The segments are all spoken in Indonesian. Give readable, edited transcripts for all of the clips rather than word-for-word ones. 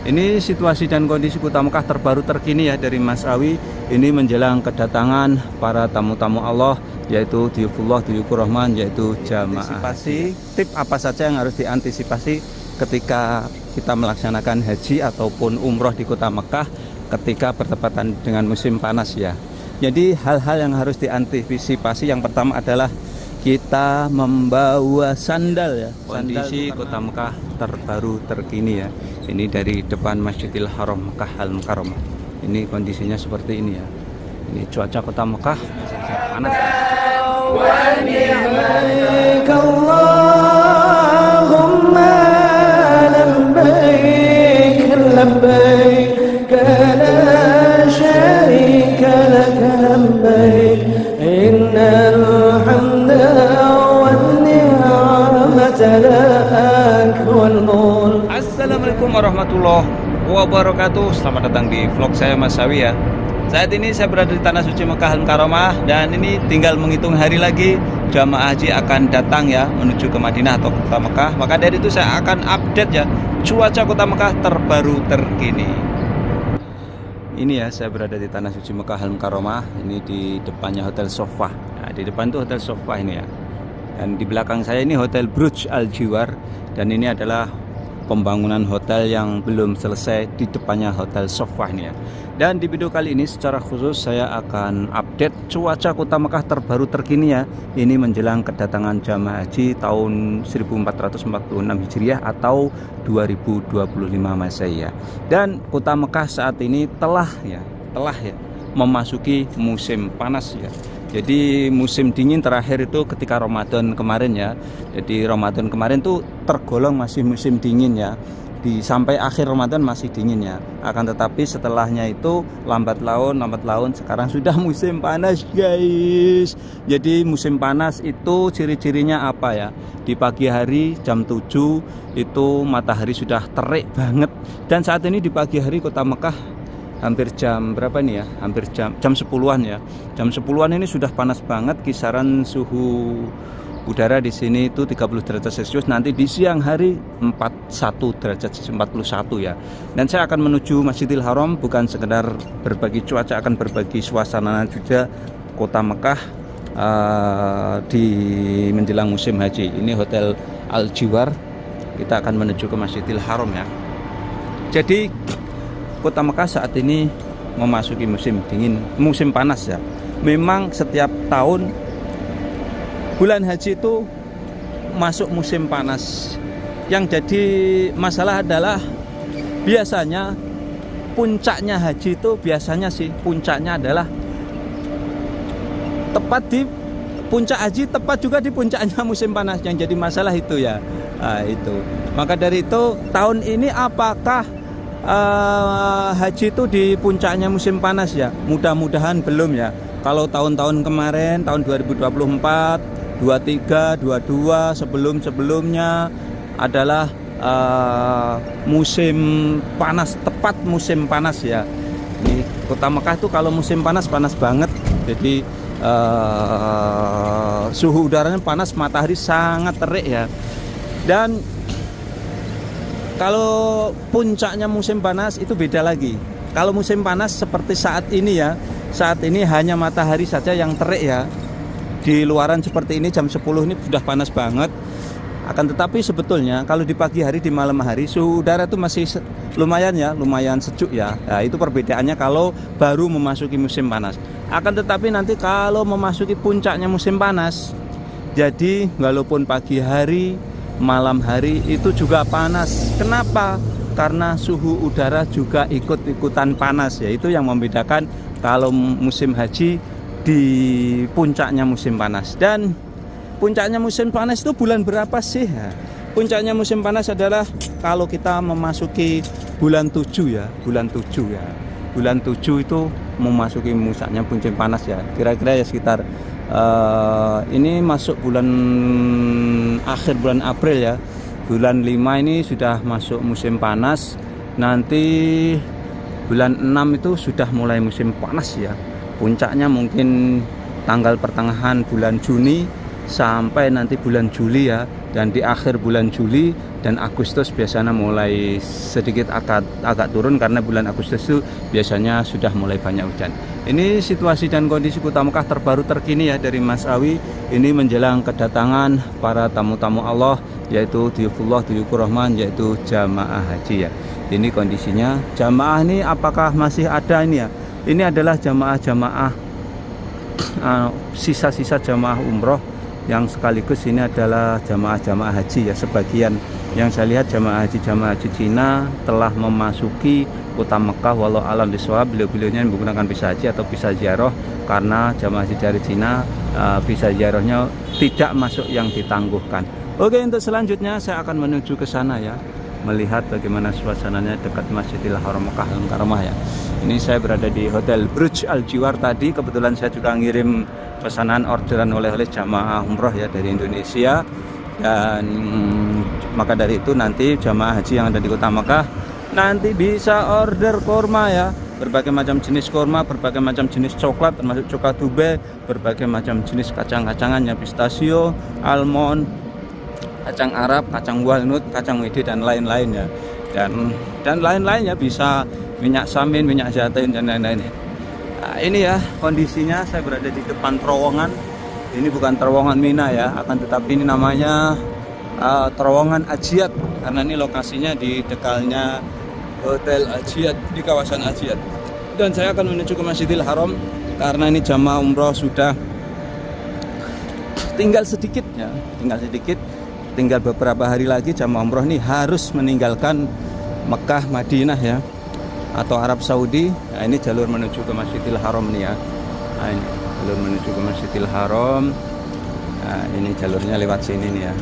Ini situasi dan kondisi Kota Mekah terbaru terkini ya dari Mas Awi. Ini menjelang kedatangan para tamu-tamu Allah, yaitu Diyufullah, Diyufur Rahman, yaitu jamaah. Antisipasi, tip apa saja yang harus diantisipasi ketika kita melaksanakan haji ataupun umroh di Kota Mekah ketika bertepatan dengan musim panas ya. Jadi hal-hal yang harus diantisipasi yang pertama adalah kita membawa sandal ya. Kondisi Kota Mekah terbaru terkini ya. Ini dari depan Masjidil Haram Mekah Al-Mukarramah. Ini kondisinya seperti ini ya. Ini cuaca Kota Mekah panas. Assalamualaikum warahmatullahi wabarakatuh. Selamat datang di vlog saya Mas Awi ya. Saat ini saya berada di Tanah Suci Mekah Al-Mukarramah dan ini tinggal menghitung hari lagi jamaah haji akan datang ya menuju ke Madinah atau Kota Mekah. Maka dari itu saya akan update ya cuaca Kota Mekah terbaru terkini. Ini ya, saya berada di Tanah Suci Mekah Al-Mukarramah. Ini di depannya Hotel Sofa. Nah, di depan itu Hotel Sofa ini ya. Dan di belakang saya ini Hotel Burj Al Jiwar. Dan ini adalah pembangunan hotel yang belum selesai di depannya Hotel Sofa ini ya. Dan di video kali ini secara khusus saya akan update cuaca Kota Mekah terbaru terkini ya. Ini menjelang kedatangan jamaah haji tahun 1446 Hijriah atau 2025 Masehi ya. Dan Kota Mekah saat ini telah ya memasuki musim panas ya. Jadi musim dingin terakhir itu ketika Ramadan kemarin ya. Jadi Ramadan kemarin tuh tergolong masih musim dingin ya. Sampai akhir Ramadan masih dingin ya. Akan tetapi setelahnya itu lambat laun sekarang sudah musim panas guys. Jadi musim panas itu ciri-cirinya apa ya? Di pagi hari jam 7 itu matahari sudah terik banget. Dan saat ini di pagi hari Kota Mekah hampir jam berapa nih ya? Hampir jam 10-an ya. Jam 10-an ini sudah panas banget, kisaran suhu udara di sini itu 30 derajat Celcius, nanti di siang hari 41 derajat Celcius, 41 ya. Dan saya akan menuju Masjidil Haram bukan sekedar berbagi cuaca, akan berbagi suasana juga Kota Mekah di menjelang musim haji. Ini Hotel Al Jiwar. Kita akan menuju ke Masjidil Haram ya. Jadi Kota Mekah saat ini memasuki musim dingin, musim panas ya. Memang setiap tahun bulan haji itu masuk musim panas. Yang jadi masalah adalah biasanya puncaknya haji itu puncaknya adalah tepat di puncak haji, tepat juga di puncaknya musim panas. Yang jadi masalah itu ya. Nah, itu. Maka dari itu tahun ini apakah haji itu di puncaknya musim panas ya? Mudah-mudahan belum ya. Kalau tahun-tahun kemarin, tahun 2024, 23, 22 sebelumnya adalah musim panas, tepat musim panas ya. Ini Kota Mekah itu kalau musim panas banget. Jadi suhu udaranya panas, matahari sangat terik ya. Dan kalau puncaknya musim panas itu beda lagi. Kalau musim panas seperti saat ini ya, saat ini hanya matahari saja yang terik ya. Di luaran seperti ini jam 10 ini sudah panas banget. Akan tetapi sebetulnya kalau di pagi hari, di malam hari suhu udara itu masih lumayan sejuk ya. Nah, itu perbedaannya kalau baru memasuki musim panas. Akan tetapi nanti kalau memasuki puncaknya musim panas, jadi walaupun pagi hari, malam hari itu juga panas. Kenapa? Karena suhu udara juga ikut-ikutan panas ya. Itu yang membedakan kalau musim haji di puncaknya musim panas. Dan puncaknya musim panas itu bulan berapa sih? Puncaknya musim panas adalah kalau kita memasuki bulan 7 ya. Bulan 7 ya. Bulan 7 itu memasuki puncaknya musim panas ya. Kira-kira ya sekitar ini masuk bulan akhir bulan April ya. Bulan 5 ini sudah masuk musim panas. Nanti bulan 6 itu sudah mulai musim panas ya. Puncaknya mungkin tanggal pertengahan bulan Juni sampai nanti bulan Juli ya, dan di akhir bulan Juli dan Agustus biasanya mulai sedikit agak turun karena bulan Agustus itu biasanya sudah mulai banyak hujan. Ini situasi dan kondisi Kota Mekah terbaru terkini ya dari Mas Awi. Ini menjelang kedatangan para tamu-tamu Allah, yaitu Diyufullah, Diyufur Rahman, yaitu jamaah haji ya. Ini kondisinya. Jamaah ini apakah masih ada ini ya? Ini adalah jamaah-jamaah sisa-sisa jamaah umroh, yang sekaligus ini adalah jamaah-jamaah haji ya. Sebagian yang saya lihat jamaah haji Cina telah memasuki Kota Mekah, walau alam bisawab, beliau-beliaunya menggunakan visa haji atau visa ziarah, karena jamaah haji dari Cina visa ziarahnya tidak masuk yang ditangguhkan. Oke, untuk selanjutnya saya akan menuju ke sana ya, melihat bagaimana suasananya dekat Masjidil Haram Mekah Al-Mukarramah ya. Ini saya berada di Hotel Burj Al Jiwar tadi. Kebetulan saya juga ngirim pesanan orderan oleh jamaah umroh ya dari Indonesia, dan maka dari itu nanti jamaah haji yang ada di Kota Mekah nanti bisa order kurma ya, berbagai macam jenis kurma, berbagai macam jenis coklat termasuk coklat Dubai, berbagai macam jenis kacang-kacangannya, pistachio, almond, kacang Arab, kacang walnut, kacang mede dan lain-lainnya, dan lain-lainnya, bisa minyak samin, minyak zaitun dan lain-lain. Nah, ini ya kondisinya, saya berada di depan terowongan. Ini bukan terowongan Mina ya, akan tetapi ini namanya terowongan Ajiat, karena ini lokasinya di dekalnya Hotel Ajiat, di kawasan Ajiat. Dan saya akan menuju ke Masjidil Haram karena ini jamaah umroh sudah tinggal sedikit ya, tinggal beberapa hari lagi jamaah umroh ini harus meninggalkan Mekah, Madinah ya, atau Arab Saudi. Nah, ini jalur menuju ke Masjidil Haram nih ya. Nah, ini jalur menuju ke Masjidil Haram. Nah, ini jalurnya lewat sini nih ya.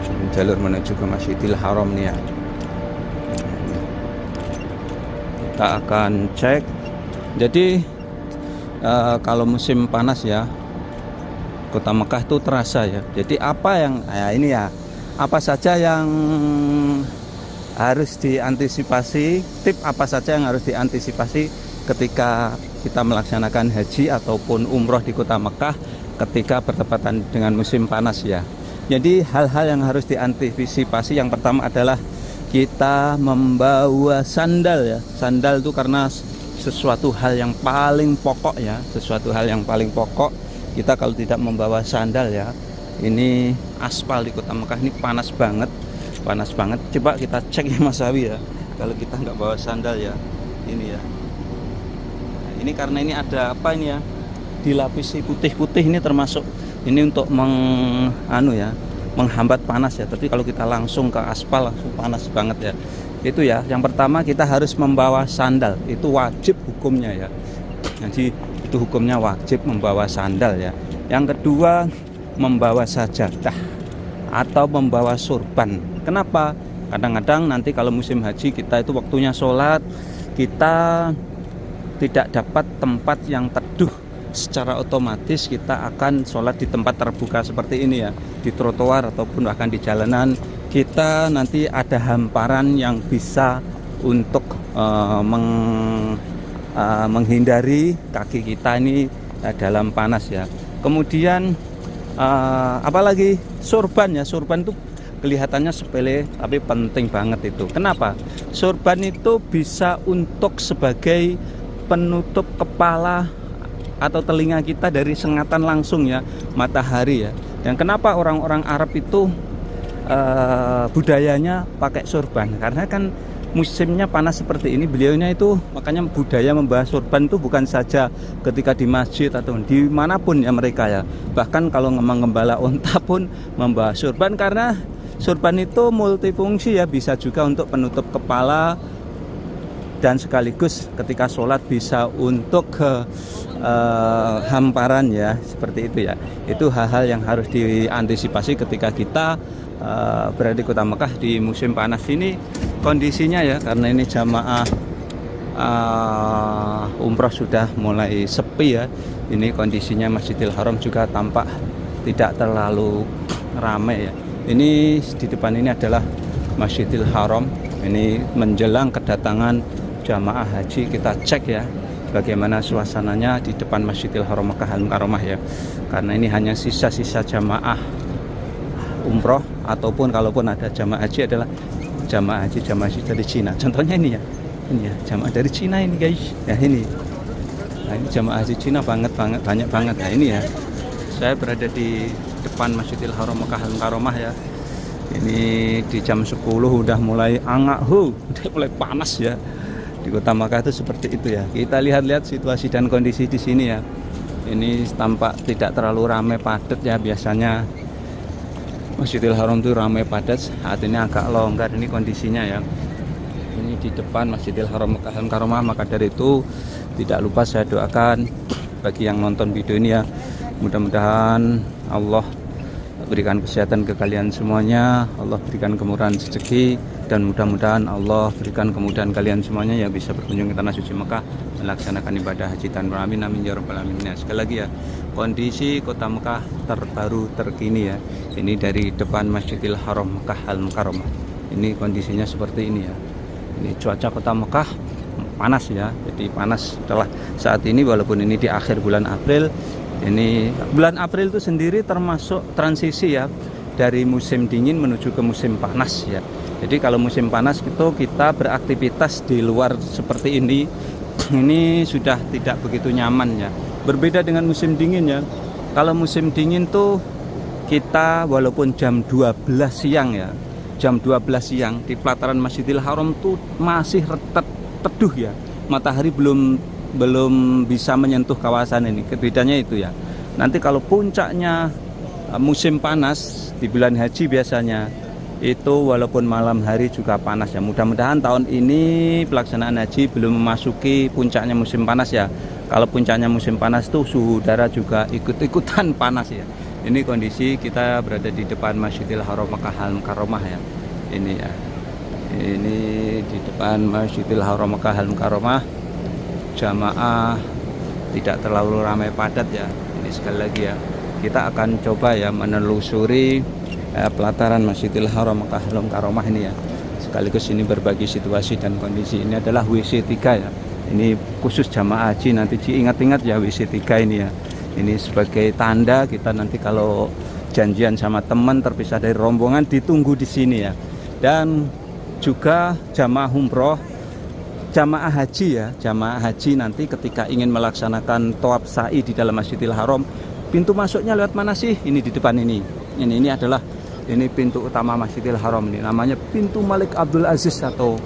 Ini jalur menuju ke Masjidil Haram nih ya. Kita akan cek. Jadi kalau musim panas ya, Kota Mekah itu terasa ya. Jadi apa yang ini ya, apa saja yang harus diantisipasi, tip apa saja yang harus diantisipasi ketika kita melaksanakan haji ataupun umroh di Kota Mekah ketika bertepatan dengan musim panas ya. Jadi hal-hal yang harus diantisipasi, yang pertama adalah kita membawa sandal ya. Sandal itu karena sesuatu hal yang paling pokok ya, sesuatu hal yang paling pokok. Kita kalau tidak membawa sandal ya, ini aspal di Kota Mekah ini panas banget. Coba kita cek ya Mas Awi ya, kalau kita nggak bawa sandal ya, ini ya. Nah, ini karena ini ada apa ini ya, dilapisi putih-putih, ini termasuk ini untuk menghambat panas ya. Tapi kalau kita langsung ke aspal langsung panas banget ya. Itu ya, yang pertama kita harus membawa sandal, itu wajib hukumnya ya. Jadi itu hukumnya wajib membawa sandal ya. Yang kedua, membawa sajadah atau membawa surban. Kenapa? Kadang-kadang nanti kalau musim haji kita itu waktunya sholat, kita tidak dapat tempat yang teduh, secara otomatis kita akan sholat di tempat terbuka seperti ini ya, di trotoar ataupun bahkan di jalanan. Kita nanti ada hamparan yang bisa untuk menghindari kaki kita ini dalam panas ya. Kemudian apalagi surban ya, surban itu kelihatannya sepele tapi penting banget itu. Kenapa? Surban itu bisa untuk sebagai penutup kepala atau telinga kita dari sengatan langsung ya, matahari ya. Dan kenapa orang-orang Arab itu budayanya pakai surban? Karena kan musimnya panas seperti ini, beliaunya itu makanya budaya membahas surban itu bukan saja ketika di masjid atau dimanapun ya mereka ya. Bahkan kalau mengembala unta pun membahas surban, karena surban itu multifungsi ya, bisa juga untuk penutup kepala dan sekaligus ketika sholat bisa untuk hamparan ya, seperti itu ya. Itu hal-hal yang harus diantisipasi ketika kita berada di Kota Mekah di musim panas ini kondisinya ya, karena ini jamaah umroh sudah mulai sepi ya. Ini kondisinya Masjidil Haram juga tampak tidak terlalu ramai ya. Ini di depan ini adalah Masjidil Haram. Ini menjelang kedatangan jamaah haji, kita cek ya. bagaimana suasananya di depan Masjidil Haram Makkah Al-Mukarramah ya. Karena ini hanya sisa-sisa jamaah umroh, ataupun kalaupun ada jamaah haji adalah jamaah haji dari Cina. Contohnya ini ya, jamaah dari Cina ini guys. Ya ini. Nah, ini jamaah haji Cina banyak banget. Nah ini ya. Saya berada di depan Masjidil Haram Makkah Al-Mukarramah ya. Ini di jam 10 udah mulai udah mulai panas ya. Di Kota Makkah itu seperti itu ya. Kita lihat-lihat situasi dan kondisi di sini ya. Ini tampak tidak terlalu ramai padat ya. Biasanya Masjidil Haram itu ramai padat. Saat ini agak longgar ini kondisinya ya. Ini di depan Masjidil Haram Makkah Al-Mukarramah. Maka dari itu tidak lupa saya doakan bagi yang nonton video ini ya. Mudah-mudahan Allah berikan kesehatan ke kalian semuanya, Allah berikan kemurahan rezeki, dan mudah-mudahan Allah berikan kemudahan kalian semuanya yang bisa berkunjung ke tanah suci Mekah melaksanakan ibadah haji tanpa amin ya rabbal alamin. Sekali lagi ya, kondisi Kota Mekah terbaru terkini ya. Ini dari depan Masjidil Haram Makkah Al-Mukarramah. Ini kondisinya seperti ini ya. Ini cuaca Kota Mekah panas ya. Jadi panas setelah saat ini, walaupun ini di akhir bulan April. Ini bulan April itu sendiri termasuk transisi ya, dari musim dingin menuju ke musim panas ya. Jadi kalau musim panas itu kita beraktivitas di luar seperti ini sudah tidak begitu nyaman ya. Berbeda dengan musim dingin ya. Kalau musim dingin tuh kita walaupun jam 12 siang ya, jam 12 siang di pelataran Masjidil Haram tuh masih teduh ya. Matahari belum bisa menyentuh kawasan ini. Bedanya itu ya. Nanti kalau puncaknya musim panas di bulan haji biasanya itu walaupun malam hari juga panas ya. Mudah-mudahan tahun ini pelaksanaan haji belum memasuki puncaknya musim panas ya. Kalau puncaknya musim panas tuh suhu udara juga ikut-ikutan panas ya. Ini kondisi kita berada di depan Masjidil Haram Makkah Al-Mukarramah ya. Ini ya. Ini di depan Masjidil Haram Makkah Al-Mukarramah. Jamaah tidak terlalu ramai padat ya. Ini sekali lagi ya, kita akan coba ya menelusuri pelataran Masjidil Haram Makkah Al-Mukarramah ini ya. Sekaligus ini berbagi situasi dan kondisi. Ini adalah WC 3 ya. Ini khusus jamaah haji, nanti ingat-ingat ya WC 3 ini ya. Ini sebagai tanda kita nanti kalau janjian sama teman terpisah dari rombongan ditunggu di sini ya. Dan juga jamaah umroh, jamaah haji ya, jamaah haji nanti ketika ingin melaksanakan tawaf sa'i di dalam Masjidil Haram, pintu masuknya lewat mana sih? Ini di depan ini. Ini adalah pintu utama Masjidil Haram ini. Namanya pintu Malik Abdul Aziz atau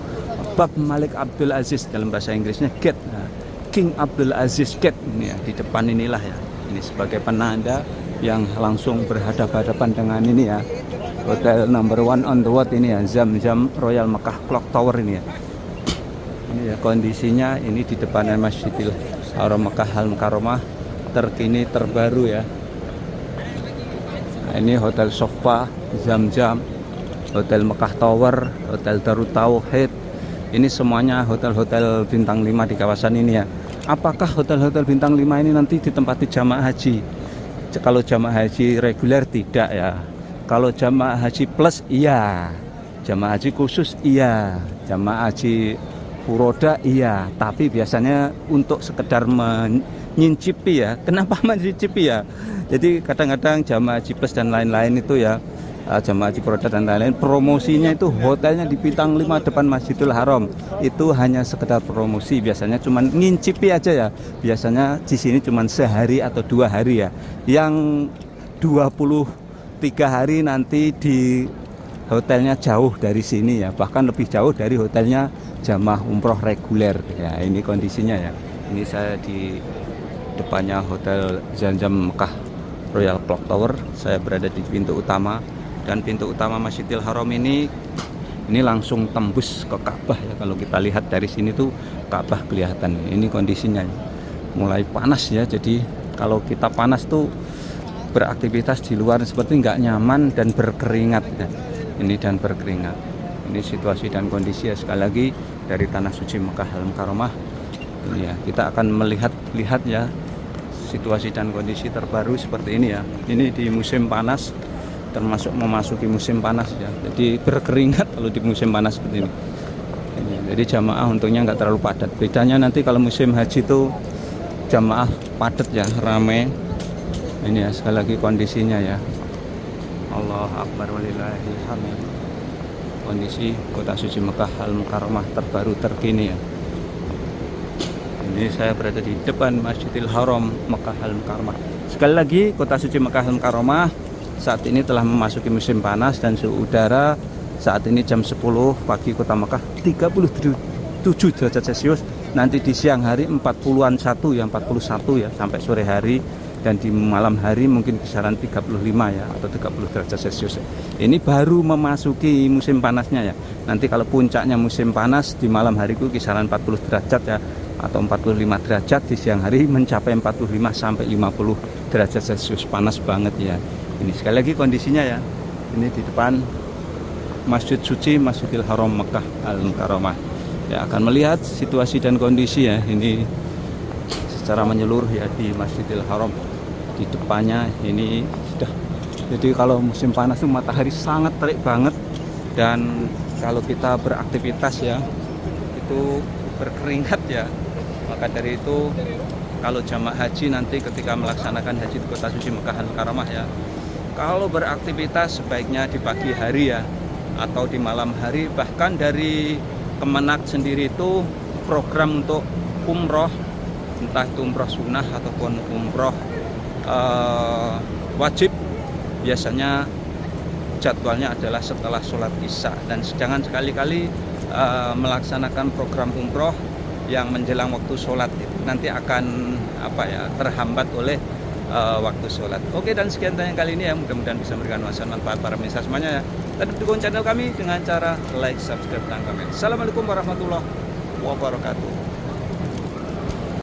Bab Malik Abdul Aziz, dalam bahasa Inggrisnya gate. Nah, King Abdul Aziz Gate ini ya, di depan inilah ya. Ini sebagai penanda yang langsung berhadapan-hadapan dengan ini ya. Hotel number 1 on the world ini ya, Zamzam Royal Makkah Clock Tower ini ya. Ini ya kondisinya, ini di depan Masjidil Haram Makkah Al-Mukarramah terkini terbaru ya. Nah, ini Hotel Sofa, Zamzam, Hotel Makkah Tower, Hotel Darut Tauhid. Ini semuanya hotel-hotel bintang 5 di kawasan ini ya. Apakah hotel-hotel bintang 5 ini nanti ditempati jamaah haji? Kalau jamaah haji reguler tidak ya. Kalau jamaah haji plus iya. Jamaah haji khusus iya. Jamaah haji furoda iya, tapi biasanya untuk sekedar menyicipi ya. Kenapa menyicipi ya? Jadi kadang-kadang jamaah haji plus dan lain-lain itu ya, jamaah haji furoda dan lain-lain, promosinya itu hotelnya di bintang 5 depan Masjidil Haram. Itu hanya sekedar promosi, biasanya cuma ngincipi aja ya. Biasanya di sini cuma sehari atau 2 hari ya. Yang 23 hari nanti di hotelnya jauh dari sini ya, bahkan lebih jauh dari hotelnya jamaah umroh reguler ya. Ini kondisinya ya. Ini saya di depannya Hotel Zamzam Makkah Royal Clock Tower. Saya berada di pintu utama, dan pintu utama Masjidil Haram ini langsung tembus ke Ka'bah ya. Kalau kita lihat dari sini tuh Ka'bah kelihatan. Ini kondisinya mulai panas ya. Jadi kalau kita panas tuh beraktivitas di luar seperti nggak nyaman dan berkeringat ya. Ini dan berkeringat. Ini situasi dan kondisi ya, sekali lagi dari tanah suci Makkah Al-Mukarramah. Ini ya, kita akan melihat ya situasi dan kondisi terbaru seperti ini ya. Ini di musim panas, termasuk memasuki musim panas ya. Jadi berkeringat kalau di musim panas seperti ini. Jadi jamaah untungnya nggak terlalu padat. Bedanya nanti kalau musim haji itu jamaah padat ya, rame. Ini ya sekali lagi kondisinya ya. Allah Akbar walillahil hamd. Kondisi kota suci Mekah Al-Mukarramah terbaru terkini ya. Ini saya berada di depan Masjidil Haram Mekah Al-Mukarramah. Sekali lagi kota suci Mekah Al-Mukarramah saat ini telah memasuki musim panas dan suhu udara saat ini jam 10 pagi kota Mekah 37 derajat Celcius. Nanti di siang hari 41 ya sampai sore hari, dan di malam hari mungkin kisaran 35 ya atau 30 derajat Celcius. Ini baru memasuki musim panasnya ya. Nanti kalau puncaknya musim panas di malam hari itu kisaran 40 derajat ya atau 45 derajat, di siang hari mencapai 45 sampai 50 derajat Celcius. Panas banget ya. Ini sekali lagi kondisinya ya. Ini di depan Masjid Suci Masjidil Haram Mekah Al-Mukarramah. Ya, akan melihat situasi dan kondisi ya ini secara menyeluruh ya di Masjidil Haram. Di depannya ini sudah, jadi kalau musim panas itu matahari sangat terik banget, dan kalau kita beraktivitas ya itu berkeringat ya. Maka dari itu kalau jamaah haji nanti ketika melaksanakan haji di kota suci Mekah Al-Mukarramah ya, kalau beraktivitas sebaiknya di pagi hari ya atau di malam hari. Bahkan dari Kemenak sendiri itu program untuk umroh, entah itu umroh sunnah ataupun umroh wajib, biasanya jadwalnya adalah setelah sholat isya. Dan jangan sekali-kali melaksanakan program umroh yang menjelang waktu sholat, nanti akan terhambat oleh waktu sholat. Oke, dan sekian tanya kali ini ya, mudah-mudahan bisa memberikan manfaat para pemirsa semuanya ya. Tetap dukung channel kami dengan cara like, subscribe, dan komen. Assalamualaikum warahmatullahi wabarakatuh.